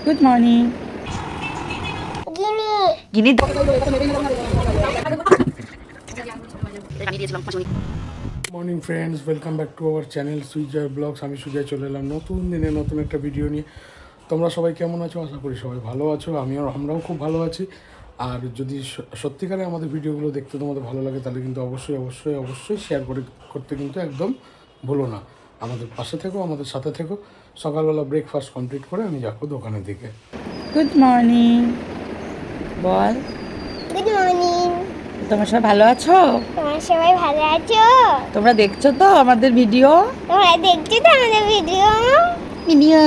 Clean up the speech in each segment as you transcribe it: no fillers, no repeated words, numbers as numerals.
Good morning. Good morning friends, welcome back to our channel Sujoy's vlogs. আমি সুজয় চলে এলাম নতুন দিনে নতুন একটা ভিডিও নিয়ে। তোমরা সবাই কেমন আছো? আশা করি সবাই ভালো আছো। আমরাও খুব ভালো আছি। আর যদি সত্যিকারে আমাদের ভিডিওগুলো দেখতে তোমাদের ভালো লাগে, তাহলে কিন্তু অবশ্যই শেয়ার করতে কিন্তু একদম ভুলো না। আমাদের পাশে থেকো, আমাদের সাথে থেকো। সকালবেলা ব্রেকফাস্ট কমপ্লিট করে আমি যাবো দোকানের দিকে। গুড মর্নিং বল। Good morning. তোমরা সবাই ভালো আছো? তোমরা সবাই ভালো আছো? তোমরা দেখছো তো আমাদের ভিডিও? তোমরা দেখছো তো আমাদের ভিডিও? ভিডিও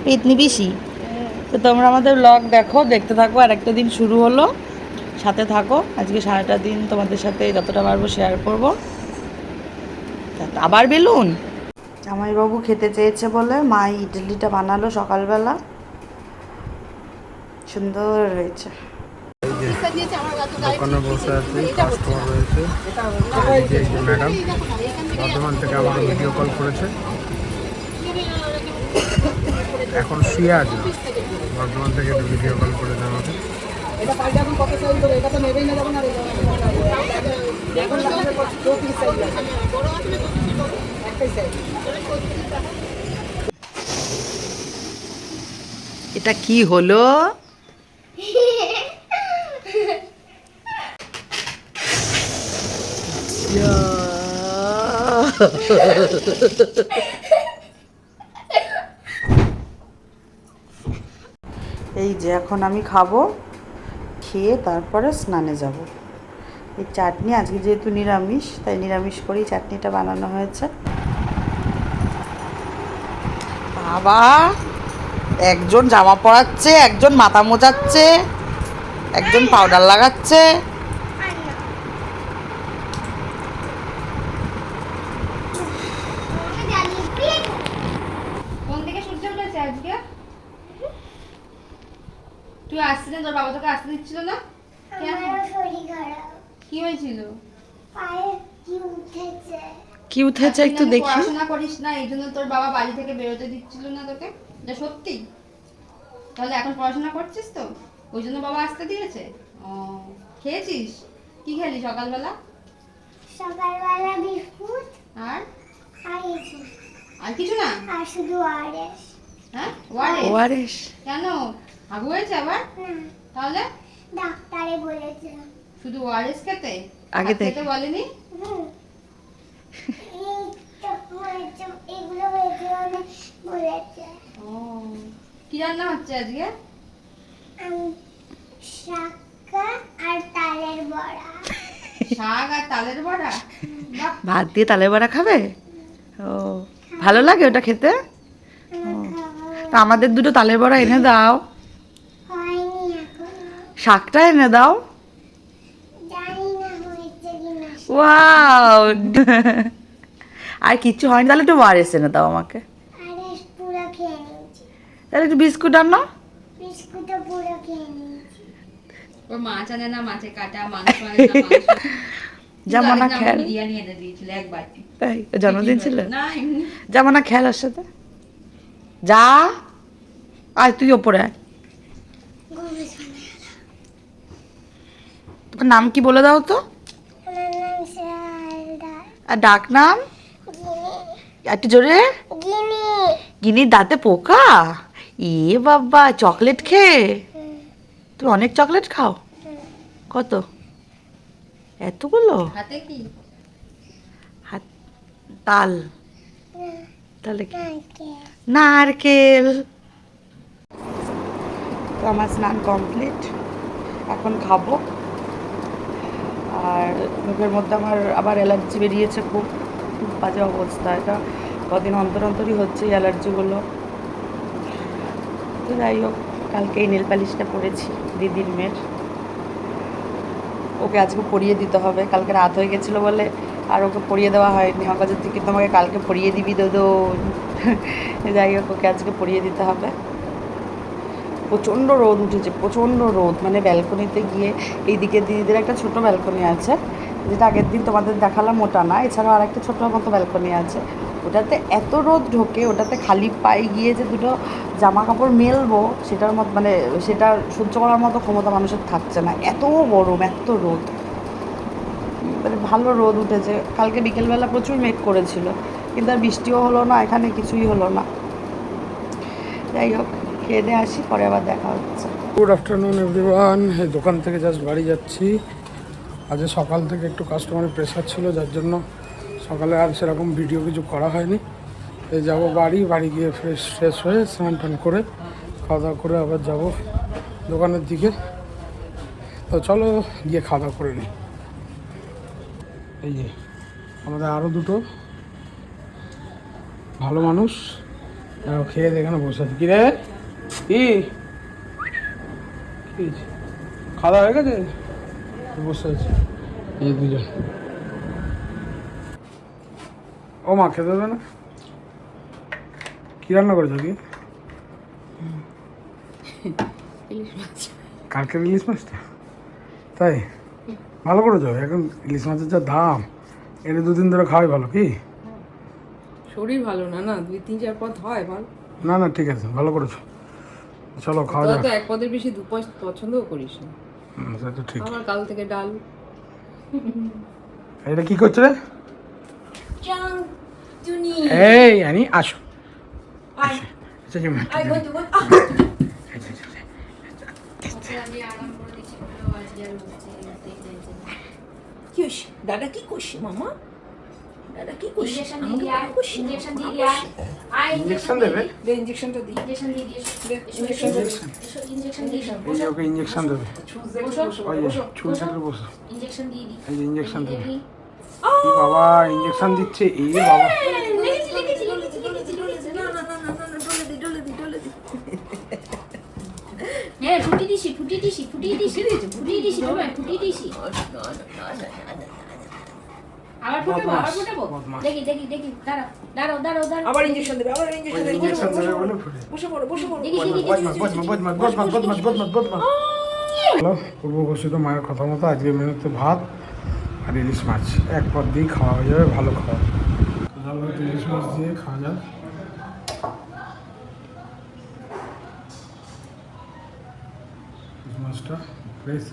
পেতনি বেশি। তো তোমরা আমাদের ব্লগ দেখো, দেখতে থাকো। আর একটা দিন শুরু হলো, সাথে থাকো। আজকে সারাটা দিন তোমাদের সাথে যতটা পারবো শেয়ার করবো। আবার বেলুন। জামাইবাবু খেতে চেয়েছে বলে মা ইডলিটা বানালো সকালবেলা, সুন্দর হয়েছে। দোকানে বসে আছি, কাস্টমার রয়েছে। ম্যাডাম বর্ধমান থেকে আমার ভিডিও কল করেছে। এখন শুয়ে আছে, বর্ধমান থেকে একটু ভিডিও কল করেছে আমাকে। এটা কি হলো? এই যে এখন আমি খাবো, খেয়ে তারপরে স্নানে যাব। এই চাটনি আজকে যেহেতু নিরামিষ, তাই নিরামিষ করেই চাটনিটা বানানো হয়েছে। বাবা, একজন জামা পরাচ্ছে, একজন মাথা মোজাচ্ছে, একজন পাউডার লাগাচ্ছে। কোন দিকে সূর্য উঠেছে আজকে? তুই আসছিস না, তোর বাবা তোকে আসতে দিচ্ছিল না? আমার শরীর খারাপ। কি হয়েছিল? পায়ে কি উঠেছে? কি উঠেছে একটু তুই দেখি। পড়াশোনা করিস না, এই জন্য তোর বাবা বাড়ি থেকে বেরোতে দিচ্ছিল না তোকে। এটা সত্যি? তাহলে এখন পড়াশোনা করছিস তো, ওই জন্য বাবা আসতে দিয়েছে। ও, খেয়েছিস? কি খেলি সকালবেলা? সকালবেলা বিস্কুট আর আর কিছু আর কিছু না? আর শুধু আরএস। হ্যাঁ, ওয়ারেস। ওআরএস। কেন, হাগু হয়েছে আবার? না, তাহলে ডাক্তারে বলেছে। শুধু ওয়ারেস খেতে? আগে ভাত থেকে। খেতে বলেনি? হুম। এইটা হয়েছে, এগুলো হয়েছে বলে বলেছে। ও, কি রান্না হচ্ছে আজকে? আমি শাকা আর তালের বড়া। শাক আর তালের বড়া? বাহ, ভাত দিয়ে তালের বড়া খাবে? ও, ভালো লাগে ওটা খেতে? আমার খাওয়া তা আমাদের দুটো তালের বড়া এনে দাও, হয়নি এখনো। শাকটা এনে দাও। জানি না হয়েছে কিনা। ওয়াও আর কিচ্ছু হয়নি? তাহলে একটু ওআরএস এনে দাও আমাকে। আরএস পুরো খেয়ে নিয়েছি। তাহলে একটু বিস্কুট আনো। বিস্কুটও পুরো খেয়ে নিয়েছি। ওর মাছ আনে না, মাছে কাটা, মাংস আনে না, মাংস। জামানা কিন্তু খেয়াল। আরেকদিন বিরিয়ানি এনে দিয়েছিল এক বাটি। তাই ওর জন্মদিন ছিল? না, এমনি। জামানা খেয়াল ওর সাথে। যা, আয় তুই ওপরে আয়। ঘুমে চলে গেল। তোর নাম কি বলে দাও তো? আমার নাম শালদার। আর ডাক নাম? গিনি। একটু জোরে। গিনি। গিনির দাঁতে পোকা? এ বাবা, চকলেট খেয়ে? তুমি অনেক চকলেট খাও? কত? এতগুলো? হাতে কি? হাত তাল? তাহলে কি? নারকেল। নারকেল। তো আমার স্নান কমপ্লিট, এখন খাবো। আর মুখের মধ্যে আমার আবার অ্যালার্জি বেরিয়েছে, খুব খুব বাজে অবস্থা। এটা কদিন অন্তর অন্তরই হচ্ছে এই অ্যালার্জিগুলো। তো যাই হোক, কালকে এই নেল পালিশটা পরেছি দিদির মেয়ের, ওকে আজকে পরিয়ে দিতে হবে। কালকে রাত হয়ে গেছিলো বলে আর ওকে পরিয়ে দেওয়া হয়নি। আমার কাছে থেকে তোমাকে কালকে পরিয়ে দিবি দোদো। যাই হোক, ওকে আজকে পরিয়ে দিতে হবে। প্রচণ্ড রোদ উঠেছে, প্রচণ্ড রোদ। মানে ব্যালকনিতে গিয়ে, এইদিকে দিদিদের একটা ছোট ব্যালকনি আছে, যেটা আগের দিন তোমাদের দেখালাম, ওটা না, এছাড়াও আর একটা ছোটো মতো ব্যালকনি আছে। ওটাতে এত রোদ ঢোকে, ওটাতে খালি পায়ে গিয়ে যে দুটো জামা কাপড় মেলবো সেটার মতো মানে সেটা সহ্য করার মতো ক্ষমতা মানুষের থাকছে না, এত গরম, এত রোদ, মানে ভালো রোদ উঠেছে। কালকে বিকেলবেলা প্রচুর মেঘ করেছিল, কিন্তু আর বৃষ্টিও হলো না, এখানে কিছুই হলো না। যাই হোক, খেয়ে দিয়ে আসি, পরে আবার দেখা হচ্ছে। Good afternoon everyone. এই দোকান থেকে জাস্ট বাড়ি যাচ্ছি। আজ সকাল থেকে একটু কাস্টমারের প্রেশার ছিল, যার জন্য সকালে আর সেরকম ভিডিও কিছু করা হয়নি। এই যাবো বাড়ি গিয়ে ফ্রেশ হয়ে স্নান টান করে খাওয়া দাওয়া করে আবার যাব দোকানের দিকে। তো চলো গিয়ে খাওয়া দাওয়া করে নিই। এই যে আমাদের আরও দুটো ভালো মানুষ খেয়ে এখানে বসে আছে। কি রে, কি খাওয়া দাওয়া হয়ে গেছে? বসে আছে এই দুজন। ও মা, খেতে দেবে না? কি রান্না করেছো কি? কালকের ইলিশ মাছটা? তাই ভালো করেছো। এখন ইলিশ মাছের যা দাম, এটা দুদিন ধরে খাওয়াই ভালো। কি শরীর ভালো না, না 2-3-4 পদ হয় ভালো। না ঠিক আছে, ভালো করেছো। চলো খাওয়া তোরা যাক। তো এক পদের বেশি 2 পদ পছন্দও করিস না। সেটা তো ঠিক। আমার কাল থেকে ডাল। এটা কি করছো রে? এই আনি আসো। দাদা কি করছি মামা? দাদা কি করছি? ইঞ্জেকশন দেবে? ইঞ্জেকশনটা দিই। ইঞ্জেকশন দিয়ে দিয়েছো। এই যে ওকে ইঞ্জেকশন দেবে। ওই যে চুল থেকে বসো। ইঞ্জেকশন দিয়ে দিই। এই যে ইঞ্জেকশন দেবে। কি বাবা, ইঞ্জেকশন দিচ্ছে? এই বাবা, হ্যাঁ ফুটিয়ে দিছি আবার ফোটাবো বদমাস। দেখি দাঁড়াও আবার ইঞ্জেকশন দেবে, আবার ইঞ্জেকশন দেবে। ইঞ্জেকশন দেবে বলে ফুটে। বসে পড়ো। দেখি হ্যালো, পূর্ব ঘোষিত মায়ের কথা মতো আজকে মেনুতে ভাত আর ইলিশ মাছ এক পদ দিয়ে খাওয়া হয়ে যাবে, ভালো খাওয়া। চলো ইলিশ মাছ দিয়ে খাওয়া যাক। ইলিশ মাছটা ফ্রেশ।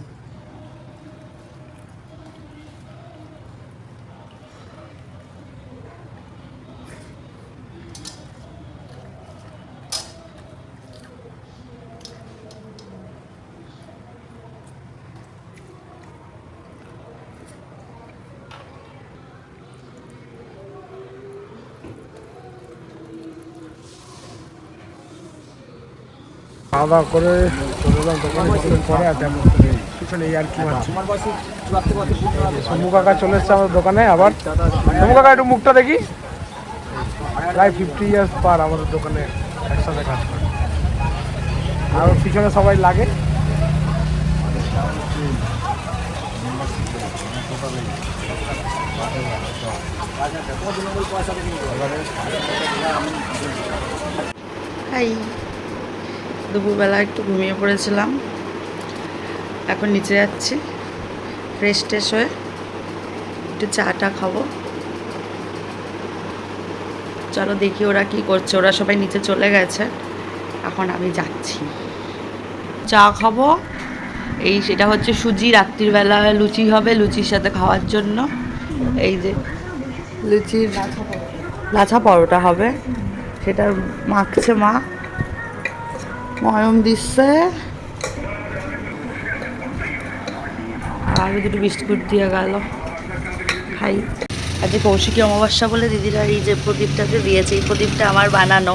খাওয়া দাওয়া করে চলে এলাম দোকানে। কিছুক্ষণ পরে আর দেখো পিছনে এই আর কি মারছি। শম্ভু কাকা চলে এসছে আমাদের দোকানে আবার। শম্ভু কাকা একটু মুখটা দেখি। প্রায় 50 ইয়ার্স পার আমাদের দোকানে একসাথে কাজ করে, আর পিছনে সবাই লাগে। হাই, দুপুরবেলা একটু ঘুমিয়ে পড়েছিলাম, এখন নিচে যাচ্ছি ফ্রেশ হয়ে একটু চাটা খাবো। চলো দেখি ওরা কি করছে। ওরা সবাই নিচে চলে গেছে, এখন আমি যাচ্ছি চা খাবো। সেটা হচ্ছে সুজি, রাত্রিবেলা লুচি হবে, লুচির সাথে খাওয়ার জন্য। এই যে লুচির লাছা পরোটা হবে, সেটা মাখছে মা, ময়ম দিচ্ছে, আর দুটো বিস্কুট দিয়ে গেল, খাই। আজকে কৌশিকী অমাবস্যা বলে দিদিরা এই যে প্রদীপটাতে দিয়েছে, এই প্রদীপটা আমার বানানো,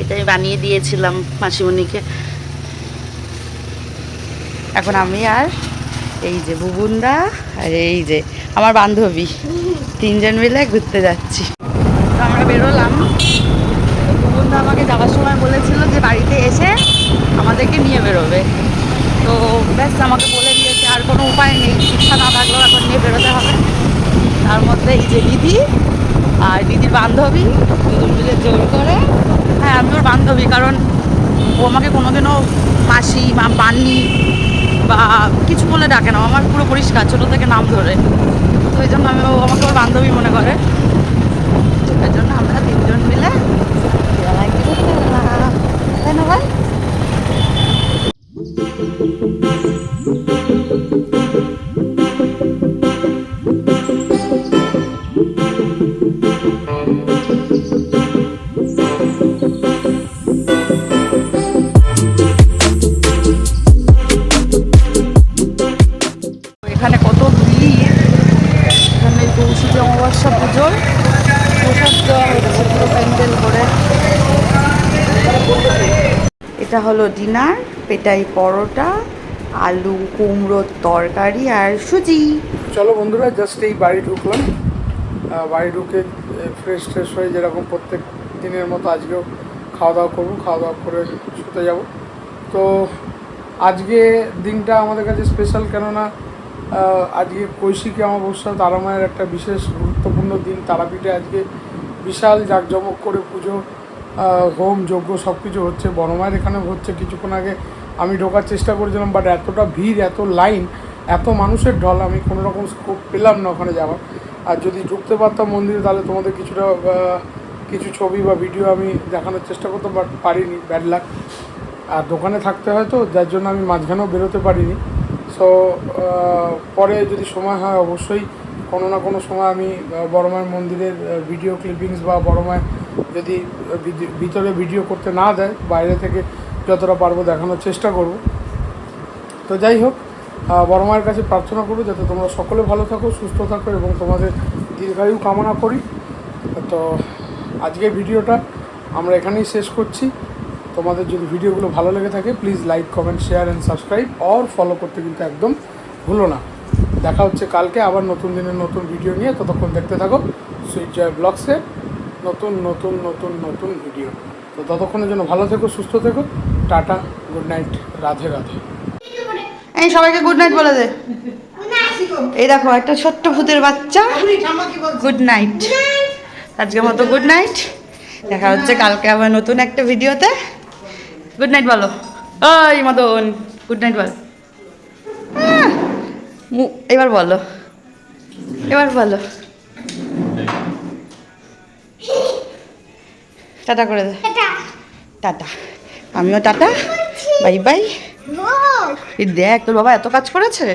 এটা আমি বানিয়ে দিয়েছিলাম মাসিমণিকে। এখন আমি আর এই যে বুবুনদা আর এই যে আমার বান্ধবী, 3 জন মিলে ঘুরতে যাচ্ছি। তো আমরা বেরোলাম। বুবুনদা আমাকে যাওয়ার সময় বলেছিল যে বাড়িতে এসে আমাদেরকে নিয়ে বেরোবে, তো ব্যাস আমাকে বলে দিয়েছে, আর কোনো উপায় নেই, ইচ্ছা না থাকলেও এখন নিয়ে বেরোতে হবে। তার মধ্যে এই যে দিদি আর দিদির বান্ধবী দুজন মিলে জোর করে, হ্যাঁ আমি ওর বান্ধবী, কারণ ও আমাকে কোনোদিনও মাসি পাননি বা কিছু বলে ডাকে না, আমার পুরো পরিষ্কার ছোটো থেকে নাম ধরে, তো ওই জন্য ও আমাকে ওর বান্ধবী মনে করে। ওই জন্য আমরা 3 জন মিলে তাই তাই না ভাই? এখানে কত ভিড়, এখানে কৌশিকী অমাবস্যা পুজোর প্রসাদ দেওয়া হচ্ছে পুরো প্যান্ডেল করে। এটা হলো ডিনার, পেটাই পরোটা, আলু কুমড়োর তরকারি আর সুজি। চলো বন্ধুরা, জাস্ট এই বাড়ি ঢুকলাম। বাড়ি ঢুকে ফ্রেশ হয়ে যেরকম প্রত্যেক দিনের মতো আজকেও খাওয়া দাওয়া করবো, খাওয়া দাওয়া করে শুতে যাব। তো আজকে দিনটা আমাদের কাছে স্পেশাল, কেননা আজকে কৌশিকী অমাবস্যা, তারা মায়ের একটা বিশেষ গুরুত্বপূর্ণ দিন। তারাপীঠে আজকে বিশাল জাঁকজমক করে পুজো, হোম যজ্ঞ সব কিছু হচ্ছে। বড় মায়ের এখানে হচ্ছে। কিছুক্ষণ আগে আমি ঢোকার চেষ্টা করেছিলাম, বাট এতটা ভিড়, এত লাইন, এত মানুষের ঢল, আমি কোনো রকম স্কোপ পেলাম না ওখানে যাওয়ার। আর যদি ঢুকতে পারতাম মন্দিরে, তাহলে তোমাদের কিছু ছবি বা ভিডিও আমি দেখানোর চেষ্টা করতাম, বাট পারিনি, ব্যাড লাক। আর দোকানে থাকতে হয় তো, যার জন্য আমি মাঝখানেও বেরোতে পারিনি। সো পরে যদি সময় হয় অবশ্যই কোনো না কোনো সময় আমি বড় মায়ের মন্দিরের ভিডিও ক্লিপিংস বা বড় মায়ের যদি ভিতরে ভিডিও করতে না দেয়, বাইরে থেকে যতটা পারবো দেখানোর চেষ্টা করব। তো যাই হোক, বড় মায়ের কাছে প্রার্থনা করবো যাতে তোমরা সকলে ভালো থাকো, সুস্থ থাকো এবং তোমাদের দীর্ঘায়ু কামনা করি। তো আজকের ভিডিওটা আমরা এখানেই শেষ করছি। তোমাদের যদি ভিডিওগুলো ভালো লেগে থাকে, please like, comment, share and subscribe আর ফলো করতে কিন্তু একদম ভুলো না। দেখা হচ্ছে কালকে আবার নতুন দিনের নতুন ভিডিও নিয়ে। ততক্ষণ দেখতে থাকো সুইট জয় ব্লগসের নতুন নতুন নতুন নতুন ভিডিও। তো ততক্ষণের জন্য ভালো থেকো, সুস্থ থেকো, tata, good night, Radhe Radhe. এই সবাইকে গুড নাইট বলে দে। এই দেখো একটা ছোট্ট ভূতের বাচ্চা, গুড নাইট। আজকের মতো গুড নাইট, দেখা হচ্ছে কালকে আবার নতুন একটা ভিডিওতে। গুড নাইট বলো। ওই মদন, গুড নাইট বল। এবার বলো, এবার বলো, টাটা করে দে। টাটা, আমিও টাটা, বাই বাই। দেখ তোর বাবা এত কাজ করেছে।